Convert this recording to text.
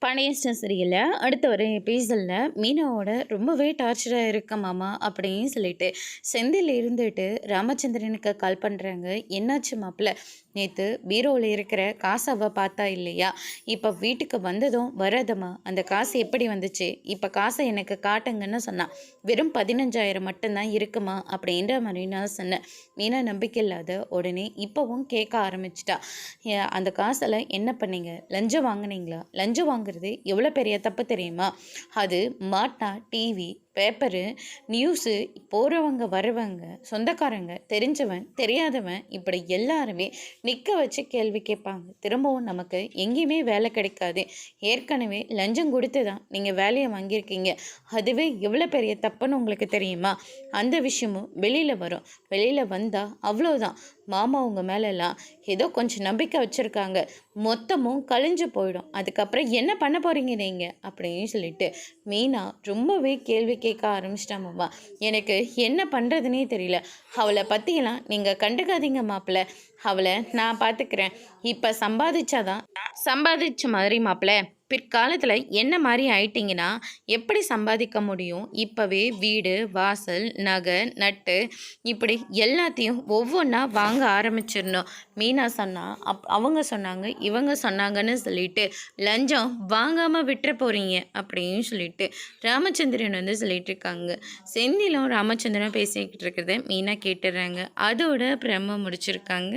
பாண்டியன் சீரியலில் அடுத்த வர எபிசோடில் மீனாவோட ரொம்பவே டார்ச்சராக இருக்க மாமா அப்படின்னு சொல்லிட்டு செந்தில் இருந்துட்டு ராமச்சந்திரனுக்கு கால் பண்ணுறாங்க. என்னாச்சு மாப்பிள்ள, நேற்று பீரோவில் இருக்கிற காசு அவள் பார்த்தா இல்லையா? இப்போ வீட்டுக்கு வந்ததும் வரதம்மா அந்த காசு எப்படி வந்துச்சு? இப்போ காசை எனக்கு காட்டுங்கன்னு சொன்னான். வெறும் 15,000 மட்டும்தான் இருக்குமா அப்படின்ற மாதிரி நான் சொன்னேன். மீனா நம்பிக்கை இல்லாத உடனே இப்போவும் கேட்க ஆரம்பிச்சிட்டா. அந்த காசில் என்ன பண்ணீங்க? லஞ்சம் வாங்கினீங்களா? லஞ்சம் வாங்குறது எவ்வளோ பெரிய தப்பு தெரியுமா? அது மாட்டினா டிவி, பேப்பரு, நியூஸு, போகிறவங்க வரவங்க, சொந்தக்காரங்க, தெரிஞ்சவன் தெரியாதவன் இப்படி எல்லாருமே நிற்க வச்சு கேள்வி கேட்பாங்க. திரும்பவும் நமக்கு எங்கேயுமே வேலை கிடைக்காது. ஏற்கனவே லஞ்சம் கொடுத்து தான் நீங்கள் வேலையை வாங்கியிருக்கீங்க. அதுவே எவ்வளோ பெரிய தப்புன்னு உங்களுக்கு தெரியுமா? அந்த விஷயமும் வெளியில் வரும். வெளியில் வந்தால் அவ்வளோதான். மாமா உங்கள் மேலெல்லாம் ஏதோ கொஞ்சம் நம்பிக்கை வச்சுருக்காங்க, மொத்தமும் கழிஞ்சு போயிடும். அதுக்கப்புறம் என்ன பண்ண போகிறீங்க நீங்கள் அப்படின்னு சொல்லிட்டு மீனா ரொம்பவே கேள்வி கேட்க ஆரம்பிச்சிட்டாமம்மா. எனக்கு என்ன பண்ணுறதுனே தெரியல. அவளை பற்றியெல்லாம் நீங்கள் கண்டுக்காதீங்க மாப்பிள்ள, அவளை நான் பார்த்துக்கிறேன். இப்போ சம்பாதிச்ச மாதிரி மாப்பிள்ள, பிற்காலத்தில் என்ன மாதிரி ஆயிட்டிங்கன்னா எப்படி சம்பாதிக்க முடியும்? இப்போவே வீடு, வாசல், நகை, நட்டு இப்படி எல்லாத்தையும் ஒவ்வொன்றா வாங்க ஆரம்பிச்சிடணும். மீனா சொன்னா அவங்க சொன்னாங்க, இவங்க சொன்னாங்கன்னு சொல்லிட்டு லஞ்சம் வாங்காமல் விட்டுற போகிறீங்க அப்படின்னு சொல்லிட்டு ராமச்சந்திரன் சொல்லிட்டு இருக்காங்க. செந்திலும் ராமச்சந்திரன் பேசிக்கிட்டு இருக்கிறத மீனா கேட்டுடுறாங்க. அதோட பிரம்ம முடிச்சிருக்காங்க.